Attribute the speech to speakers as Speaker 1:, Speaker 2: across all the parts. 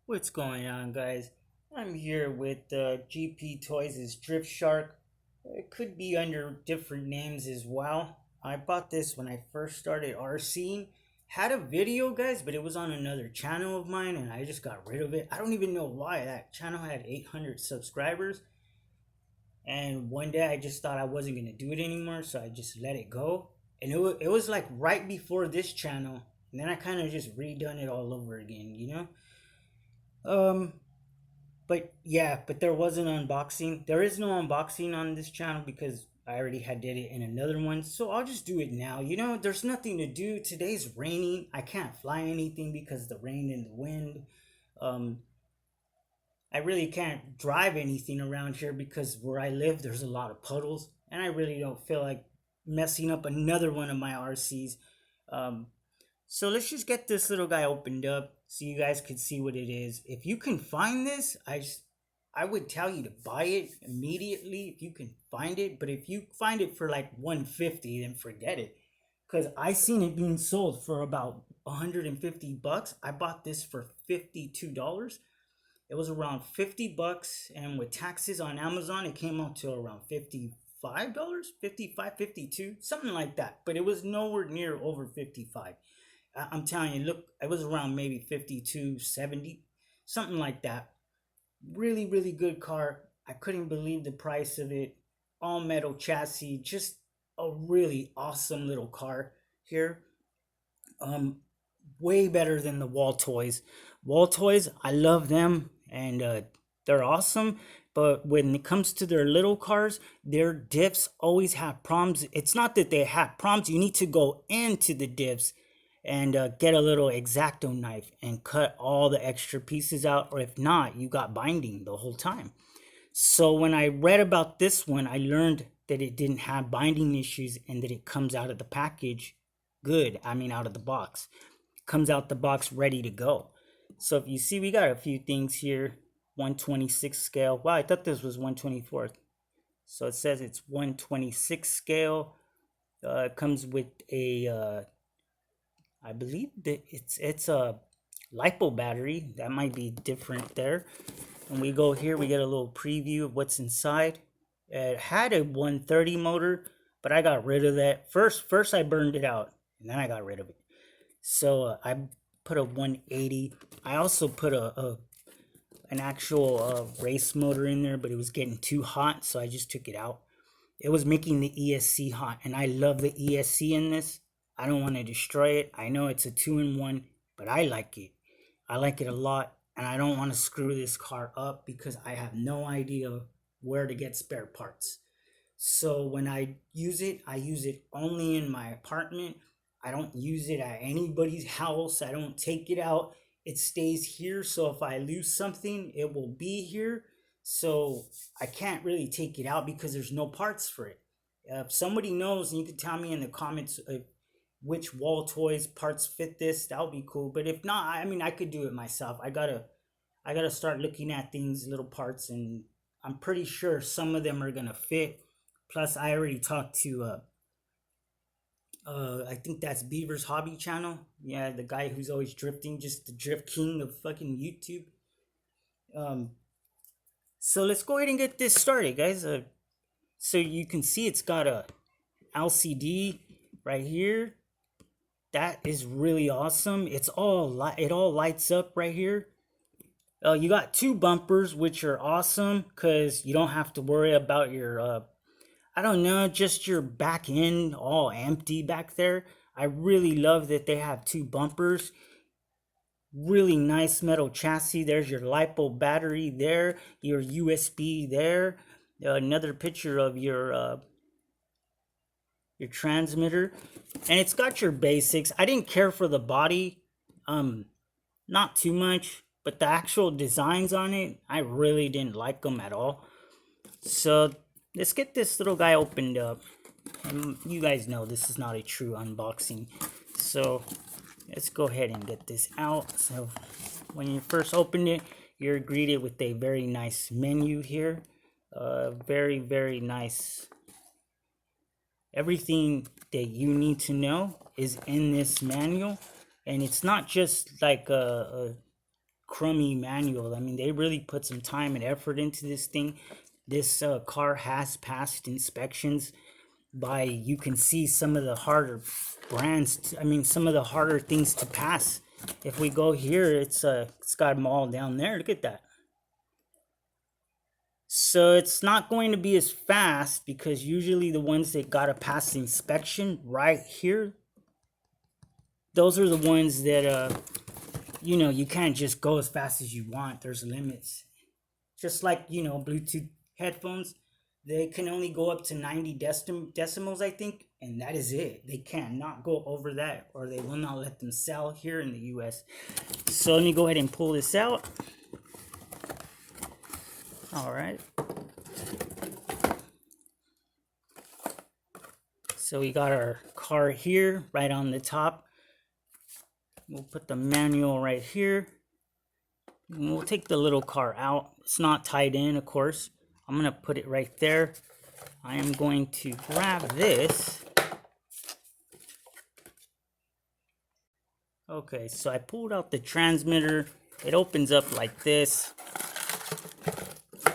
Speaker 1: What's going on, guys? I'm here with GP Toys' Drift Shark. It could be under different names as well. I bought this when I first started RCing. Had a video, guys, but it was on another channel of mine and I just got rid of it. I don't even know why. That channel had 800 subscribers. And one day I just thought I wasn't going to do it anymore, so I just let it go. And it was like right before this channel. And then I kind of just redone it all over again. Um, But yeah, but there was an unboxing. There is no unboxing on this channel because I already had did it in another one. So I'll just do it now. There's nothing to do. Today's raining. I can't fly anything because of the rain and the wind. Um, I really can't drive anything around here because where I live, there's a lot of puddles, and I really don't feel like messing up another one of my RCs. Um, so let's just get this little guy opened up so you guys can see what it is. If you can find this, I would tell you to buy it immediately if you can find it. But if you find it for like 150, then forget it. Cause I seen it being sold for about 150 bucks. I bought this for $52. It was around 50 bucks, and with taxes on Amazon, it came out to around $55, 55, 52, something like that. But it was nowhere near over 55. I'm telling you, look, it was around maybe 52, 70, something like that. Really, really good car. I couldn't believe the price of it. All metal chassis, just a really awesome little car here. Um, Way better than the Wall Toys. Wall Toys, I love them, and they're awesome. But when it comes to their little cars, their diffs always have problems. It's not that they have problems. You need to go into the diffs and get a little X-Acto knife and cut all the extra pieces out. Or if not, you got binding the whole time. So when I read about this one, I learned that it didn't have binding issues and that it comes out of the package good. I mean, out of the box. It comes out the box ready to go. So if you see, we got a few things here. 126 scale. Wow, I thought this was 124th. So it says it's 126 scale. It comes with a, I believe that it's a lipo battery. That might be different there. When we go here, we get a little preview of what's inside. It had a 130 motor, but I got rid of that. First I burned it out, and then I got rid of it. So I put a 180. I also put an actual race motor in there, but it was getting too hot, so I just took it out. It was making the ESC hot, and I love the ESC in this. I don't want to destroy it. I know it's a 2-in-1, but I like it. I like it a lot, and I don't want to screw this car up because I have no idea where to get spare parts. So when I use it only in my apartment. I don't use it at anybody's house. I don't take it out. It stays here. So if I lose something, it will be here. So I can't really take it out because there's no parts for it. If somebody knows, and you can tell me in the comments which Wall Toys parts fit this, that would be cool. But if not, I mean, I could do it myself. I gotta start looking at things, little parts, and I'm pretty sure some of them are gonna fit. Plus, I already talked to I think that's Beaver's Hobby Channel. Yeah, the guy who's always drifting, just the drift king of fucking YouTube. Um, so let's go ahead and get this started, guys. So you can see it's got a LCD right here. That is really awesome. It all lights up right here. You got two bumpers, which are awesome because you don't have to worry about your I don't know, just your back end all empty back there. I really love that they have two bumpers. Really nice metal chassis. There's your LiPo battery there, your USB there. Another picture of your transmitter, and it's got your basics. I didn't care for the body, um, not too much, but the actual designs on it, I really didn't like them at all. So let's get this little guy opened up. And you guys know this is not a true unboxing. So let's go ahead and get this out. So when you first open it, you're greeted with a very nice menu here. Very, very nice. Everything that you need to know is in this manual. And it's not just like a crummy manual. I mean, they really put some time and effort into this thing. This car has passed inspections by, you can see some of the harder brands. I mean, some of the harder things to pass. If we go here, it's got them all down there. Look at that. So it's not going to be as fast because usually the ones that got to pass the inspection right here, those are the ones that you can't just go as fast as you want. There's limits. Just like, Bluetooth headphones, they can only go up to 90 decimals, I think, and that is it. They cannot go over that, or they will not let them sell here in the US. So let me go ahead and pull this out. All right. So we got our car here right on the top. We'll put the manual right here. And we'll take the little car out. It's not tied in, of course. I'm going to put it right there. I am going to grab this. Okay, so I pulled out the transmitter. It opens up like this.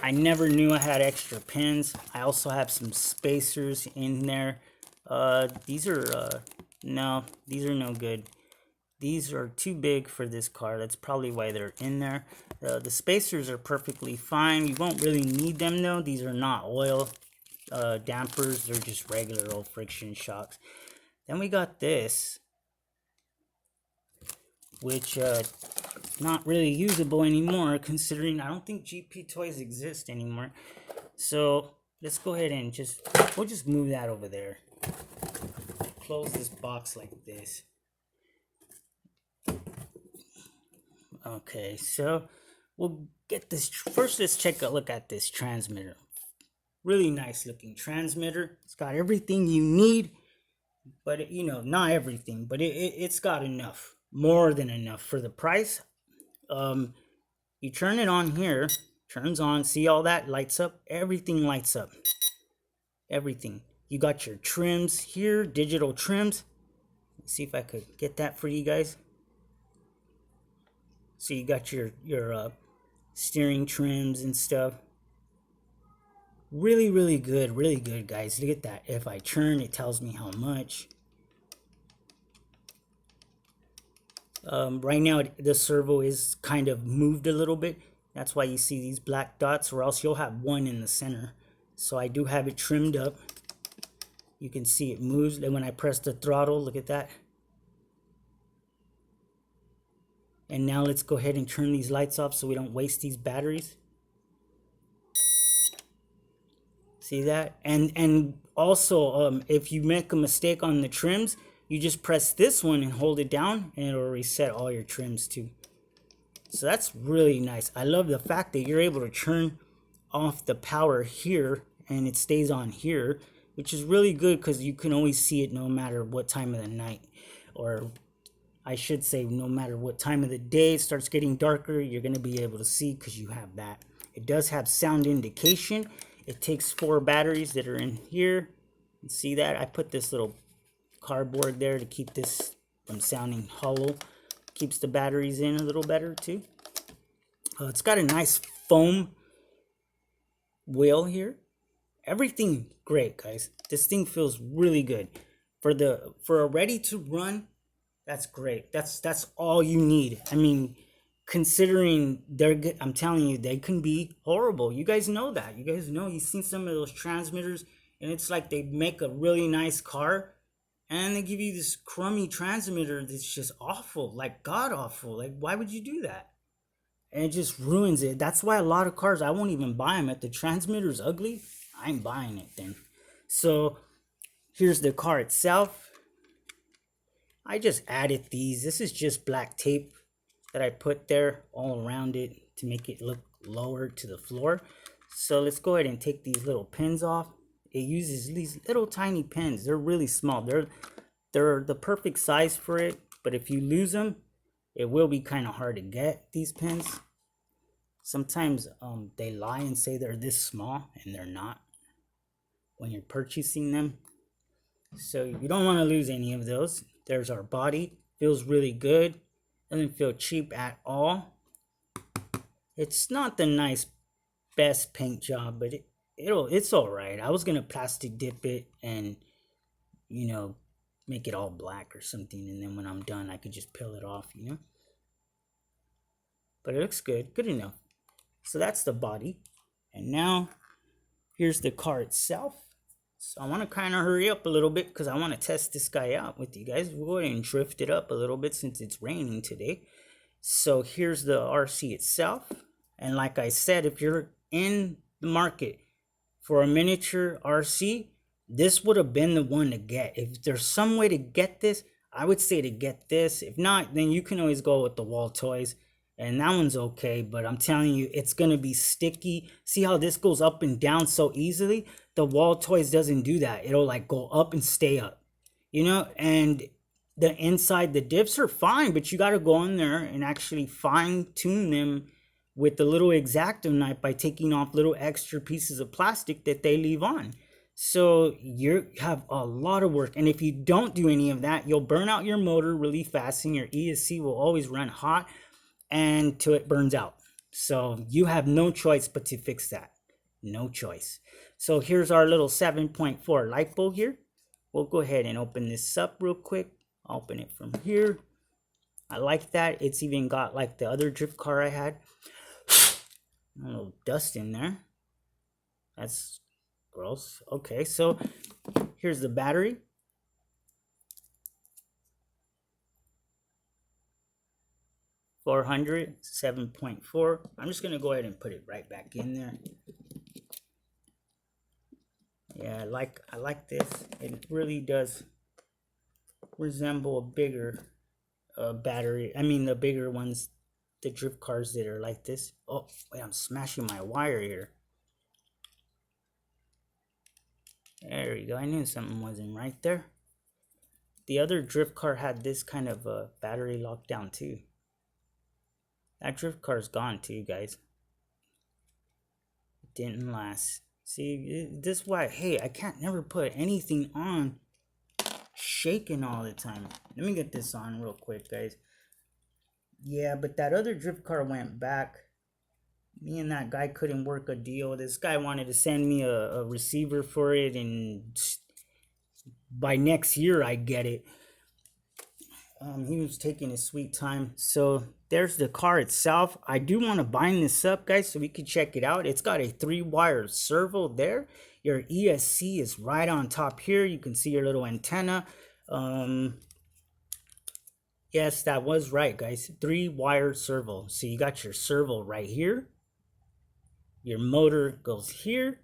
Speaker 1: I never knew I had extra pins. I also have some spacers in there. These are no good. These are too big for this car. That's probably why they're in there. The spacers are perfectly fine. You won't really need them though. These are not oil dampers. They're just regular old friction shocks. Then we got this, which not really usable anymore, considering I don't think GP toys exist anymore. So let's go ahead and we'll just move that over there. Close this box like this. Okay, so we'll get this. First, let's take a look at this transmitter. Really nice looking transmitter. It's got everything you need, but not everything, but it's got enough, more than enough for the price. You turn it on here, turns on, see all that lights up, everything lights up. Everything. You got your trims here, digital trims. Let's see if I could get that for you guys. So you got your steering trims and stuff. Really good, guys. Look at that. If I turn, it tells me how much. Right now, the servo is kind of moved a little bit. That's why you see these black dots, or else you'll have one in the center. So I do have it trimmed up. You can see it moves. And when I press the throttle, look at that. And now let's go ahead and turn these lights off so we don't waste these batteries. See that? And also, if you make a mistake on the trims, you just press this one and hold it down, and it'll reset all your trims too. So that's really nice. I love the fact that you're able to turn off the power here, and it stays on here, which is really good because you can always see it no matter what time of the night, or I should say no matter what time of the day it starts getting darker, you're going to be able to see because you have that. It does have sound indication. It takes 4 batteries that are in here. You see that? I put this little cardboard there to keep this from sounding hollow. Keeps the batteries in a little better too. It's got a nice foam wheel here. Everything great, guys. This thing feels really good. For a ready to run, that's great. That's all you need. I mean, considering I'm telling you, they can be horrible. You guys know that. You guys know, you've seen some of those transmitters, and it's like they make a really nice car, and they give you this crummy transmitter that's just awful, like god awful. Like, why would you do that? And it just ruins it. That's why a lot of cars, I won't even buy them. If the transmitter's ugly, I ain't buying it then. So here's the car itself. I just added these. This is just black tape that I put there all around it to make it look lower to the floor. So let's go ahead and take these little pins off. It uses these little tiny pins. They're really small. They're the perfect size for it, but if you lose them, it will be kind of hard to get these pins. Sometimes they lie and say they're this small, and they're not when you're purchasing them. So you don't want to lose any of those. There's our body. Feels really good. Doesn't feel cheap at all. It's not the nice best paint job, but it's all right. I was gonna plastic dip it and you know make it all black or something, and then when I'm done, I could just peel it off, you know. But it looks good, good enough. So that's the body, and now here's the car itself. So I want to kind of hurry up a little bit because I want to test this guy out with you guys. We'll go ahead and drift it up a little bit since it's raining today. So here's the RC itself. And like I said, if you're in the market for a miniature RC, this would have been the one to get. If there's some way to get this, I would say to get this. If not, then you can always go with the wall toys. And that one's okay, but I'm telling you, it's going to be sticky. See how this goes up and down so easily? The wall toys doesn't do that. It'll like go up and stay up, you know? And the inside, the dips are fine, but you got to go in there and actually fine tune them with the little X-Acto knife by taking off little extra pieces of plastic that they leave on. So you have a lot of work, and if you don't do any of that, you'll burn out your motor really fast, and your ESC will always run hot until it burns out. So you have no choice but to fix that. No choice. So here's our little 7.4 light bulb here. We'll go ahead and open this up real quick. I'll open it from here. I like that. It's even got like the other drift car I had. A little dust in there. That's gross. Okay, so here's the battery. $400, 7.4. I'm just gonna go ahead and put it right back in there. Yeah, I like this. It really does resemble a bigger battery. I mean, the bigger ones, the drift cars that are like this. Oh, wait, I'm smashing my wire here. There we go. I knew something wasn't right there. The other drift car had this kind of battery lockdown too. That drift car's gone too, guys. It didn't last. See, this is why, hey, I can't never put anything on shaking all the time. Let me get this on real quick, guys. Yeah, but that other drift car went back. Me and that guy couldn't work a deal. This guy wanted to send me a receiver for it, and by next year I get it. He was taking his sweet time. So there's the car itself. I do want to bind this up, guys, so we can check it out. It's got a 3-wire servo there. Your ESC is right on top here. You can see your little antenna. Yes, that was right, guys. 3-wire servo. So you got your servo right here. Your motor goes here.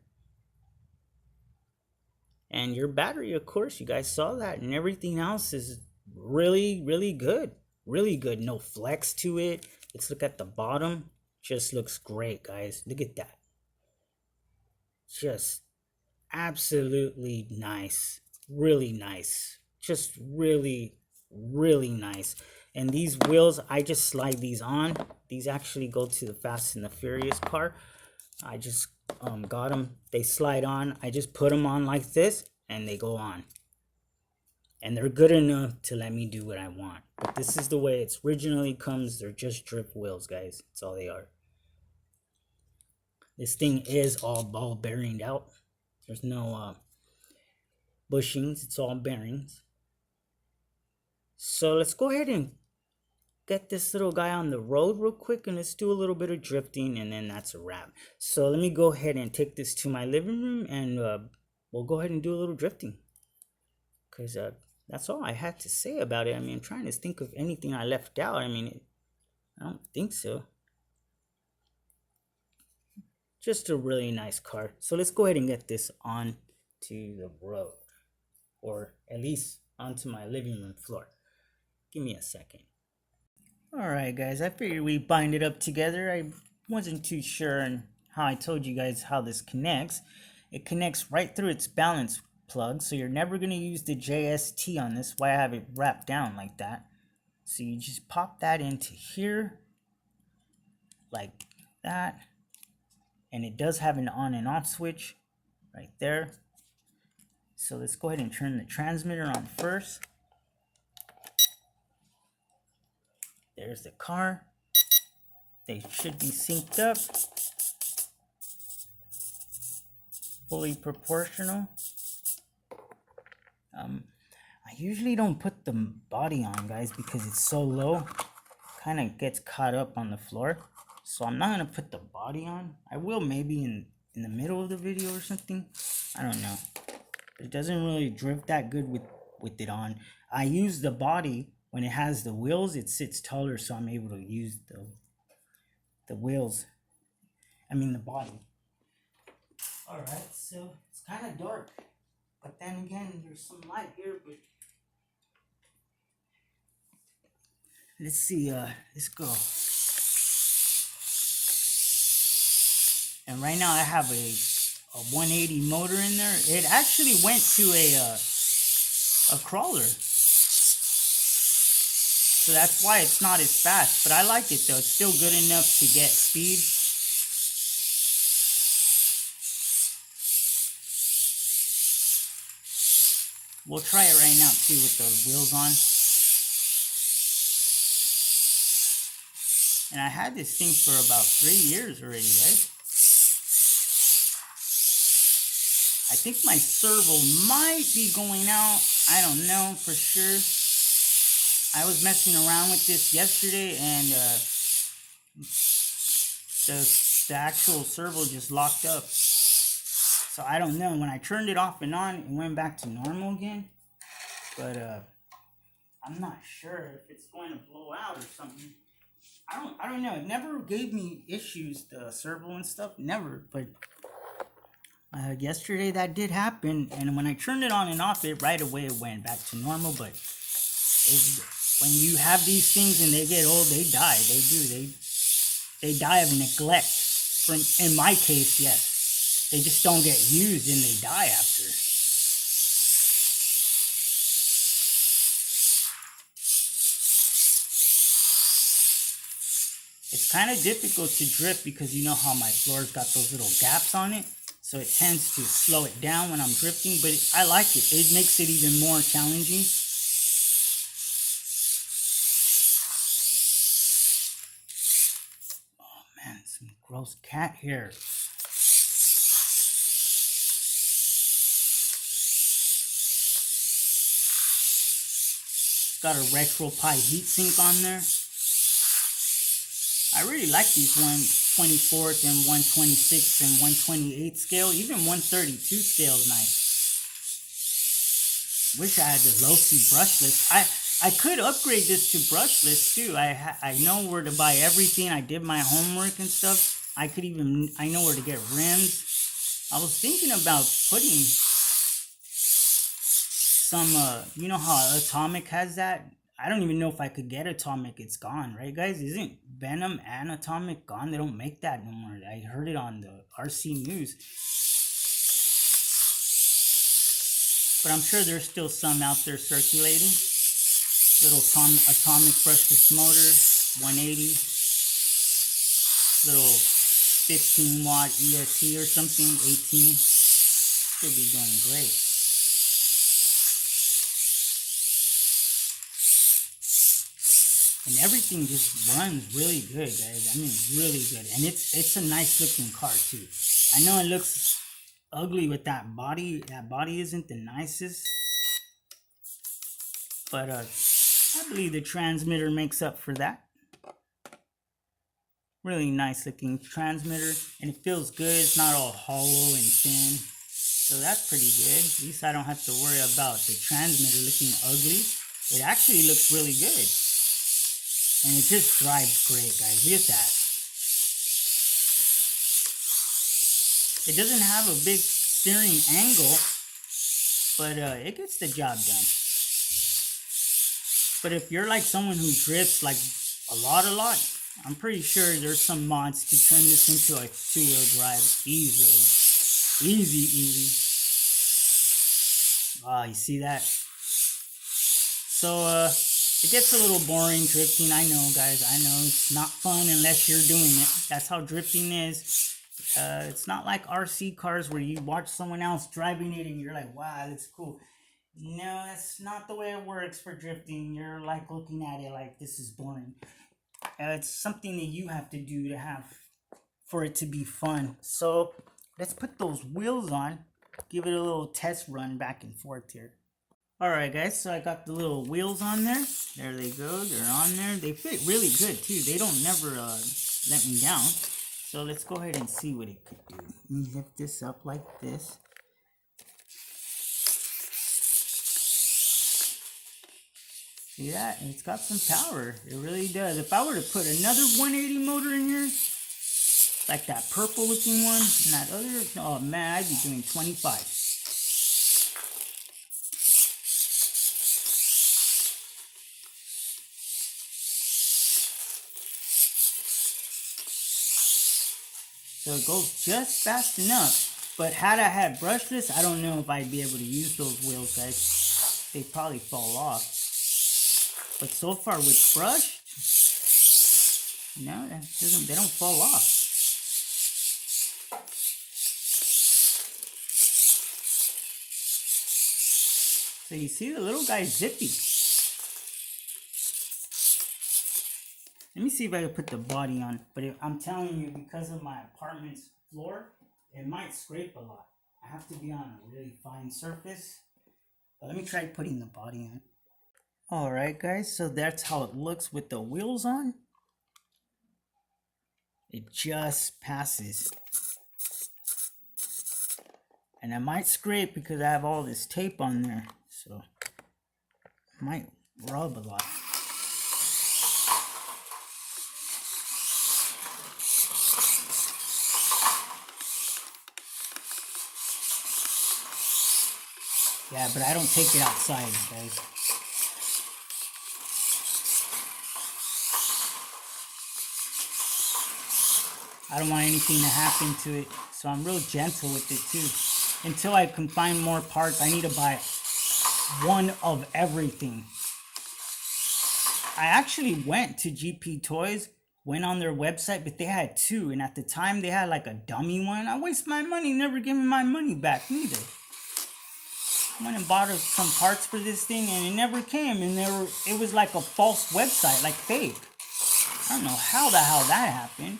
Speaker 1: And your battery, of course, you guys saw that. And everything else is really, really good. Really good. No flex to it. Let's look at the bottom. Just looks great, guys. Look at that. Just absolutely nice. Really nice. Just really, really nice. And these wheels, I just slide these on. These actually go to the Fast and the Furious car. I just got them. They slide on. I just put them on like this, and they go on. And they're good enough to let me do what I want. But this is the way it originally comes. They're just drift wheels, guys. That's all they are. This thing is all ball bearinged out. There's no bushings. It's all bearings. So let's go ahead and get this little guy on the road real quick, and let's do a little bit of drifting, and then that's a wrap. So let me go ahead and take this to my living room, and we'll go ahead and do a little drifting, because that's all I had to say about it. I mean, I'm trying to think of anything I left out. I mean, I don't think so. Just a really nice car. So let's go ahead and get this on to the road, or at least onto my living room floor. Give me a second. Alright guys, I figured we bind it up together. I wasn't too sure on how I told you guys how this connects. It connects right through its balance plug, so you're never going to use the JST on this. Why I have it wrapped down like that. So you just pop that into here, like that. And it does have an on and off switch right there. So let's go ahead and turn the transmitter on first. There's the car. They should be synced up, fully proportional. I usually don't put the body on, guys, because it's so low. Kind of gets caught up on the floor. So I'm not going to put the body on. I will maybe in the middle of the video or something. I don't know. But it doesn't really drift that good with it on. I use the body when it has the wheels. It sits taller, so I'm able to use the wheels. I mean the body. Alright, so it's kind of dark. But then again, there's some light here, but let's see, let's go. And right now I have a 180 motor in there. It actually went to a crawler. So that's why it's not as fast. But I like it though. It's still good enough to get speed. We'll try it right now too with the wheels on. And I had this thing for about 3 years already, guys. I think my servo might be going out. I don't know for sure. I was messing around with this yesterday and the actual servo just locked up. So I don't know. When I turned it off and on, it went back to normal again. But I'm not sure if it's going to blow out or something. I don't know. It never gave me issues, the servo and stuff. Never. But yesterday that did happen. And when I turned it on and off, it right away it went back to normal. But when you have these things and they get old, they die. They do. They die of neglect. In my case, yes. They just don't get used and they die after. It's kind of difficult to drift because you know how my floor's got those little gaps on it. So it tends to slow it down when I'm drifting. But I like it. It makes it even more challenging. Oh man, some gross cat hair. Got a RetroPie heatsink on there. I really like these 1/24th and 1/26 and 1/28 scale. Even 1/32 scale is nice. Wish I had the low-key brushless. I could upgrade this to brushless too. I know where to buy everything. I did my homework and stuff. I know where to get rims. I was thinking about putting some, you know how Atomic has that? I don't even know if I could get Atomic. It's gone, right, guys? Isn't Venom and Atomic gone? They don't make that no more. I heard it on the RC News. But I'm sure there's still some out there circulating. Little Atomic brushless motor, 180. Little 15 watt ESC or something, 18. Should be doing great. And everything just runs really good, guys. I mean, really good. And it's a nice looking car too. I know it looks ugly with that body. That body isn't the nicest. But I believe the transmitter makes up for that. Really nice looking transmitter. And it feels good. It's not all hollow and thin. So that's pretty good. At least I don't have to worry about the transmitter looking ugly. It actually looks really good. And it just drives great, guys. Look at that. It doesn't have a big steering angle, but it gets the job done. But if you're like someone who drifts like a lot, I'm pretty sure there's some mods to turn this into a two-wheel drive easily. Easy. Wow, you see that? So, it gets a little boring drifting. I know, guys. I know it's not fun unless you're doing it. That's how drifting is. It's not like RC cars where you watch someone else driving it and you're like, wow, that's cool. No, that's not the way it works for drifting. You're like looking at it like this is boring. It's something that you have to do to have for it to be fun. So let's put those wheels on, give it a little test run back and forth here. Alright guys, so I got the little wheels on there. There they go, they're on there. They fit really good too. They don't never let me down. So let's go ahead and see what it could do. Let me lift this up like this. See that? It's got some power. It really does. If I were to put another 180 motor in here, like that purple looking one and that other, oh man, I'd be doing 25. So it goes just fast enough. But had I had brushless, I don't know if I'd be able to use those wheels, guys. They'd probably fall off. But so far with brush, no, they don't fall off. So you see the little guy's zippy. Let me see if I can put the body on. But I'm telling you, because of my apartment's floor, it might scrape a lot. I have to be on a really fine surface. But let me try putting the body on. Alright guys, so that's how it looks with the wheels on. It just passes. And I might scrape because I have all this tape on there. So it might rub a lot. Yeah, but I don't take it outside, guys. I don't want anything to happen to it, so I'm real gentle with it too. Until I can find more parts, I need to buy one of everything. I actually went to GP Toys, went on their website, but they had two, and at the time they had like a dummy one. I wasted my money, never give me my money back neither. I went and bought some parts for this thing and it never came, and it was like a false website, like fake. I don't know how the hell that happened.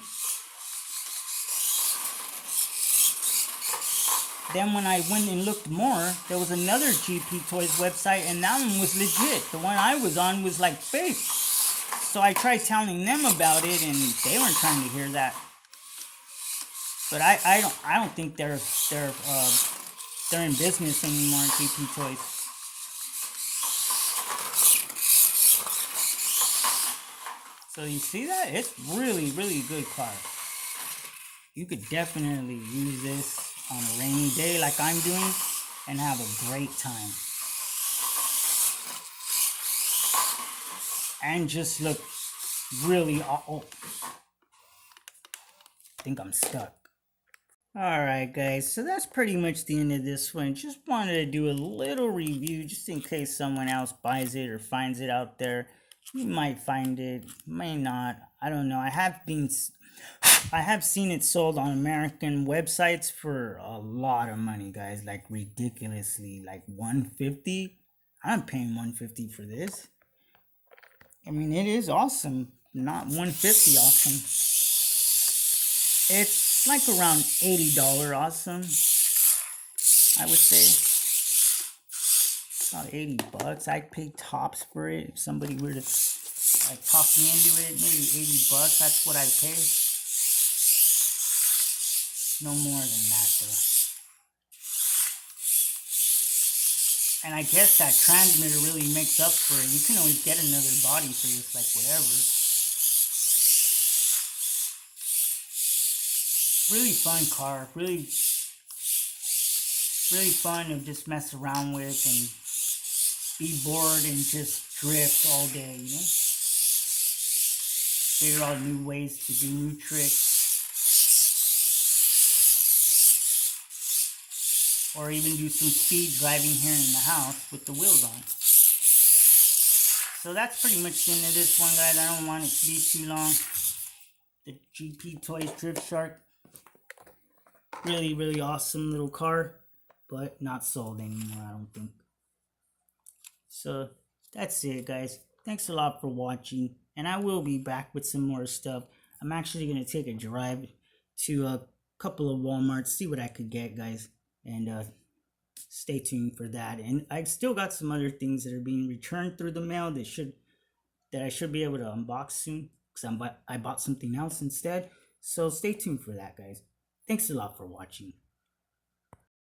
Speaker 1: Then when I went and looked more, there was another GP Toys website and that one was legit. The one I was on was like fake. So I tried telling them about it and they weren't trying to hear that. But I don't think they're in business anymore, GP Toys. So you see that? It's really, really good car. You could definitely use this on a rainy day like I'm doing and have a great time. And just look really, oh, I think I'm stuck. Alright guys, so that's pretty much the end of this one. Just wanted to do a little review just in case someone else buys it or finds it out there. You might find it, may not, I don't know. I have seen it sold on American websites for a lot of money, guys, like ridiculously, like $150. I'm paying $150 for this. I mean, it is awesome, not $150 awesome. It's like around $80 awesome, I would say. About $80. I'd pay tops for it. If somebody were to like talk me into it, maybe $80. That's what I'd pay. No more than that though. And I guess that transmitter really makes up for it. You can always get another body for this, like whatever. Really fun car. Really fun to just mess around with and be bored and just drift all day, you know? Figure out new ways to do new tricks. Or even do some speed driving here in the house with the wheels on. So that's pretty much the end of this one, guys. I don't want it to be too long. The GP Toys Drift Shark. Really, really awesome little car. But not sold anymore, I don't think. So that's it, guys. Thanks a lot for watching. and I will be back with some more stuff. I'm actually gonna take a drive to a couple of Walmarts, see what I could get, guys, and stay tuned for that. And I still got some other things that are being returned through the mail that I should be able to unbox soon because I bought something else instead. So stay tuned for that, guys. Thanks a lot for watching.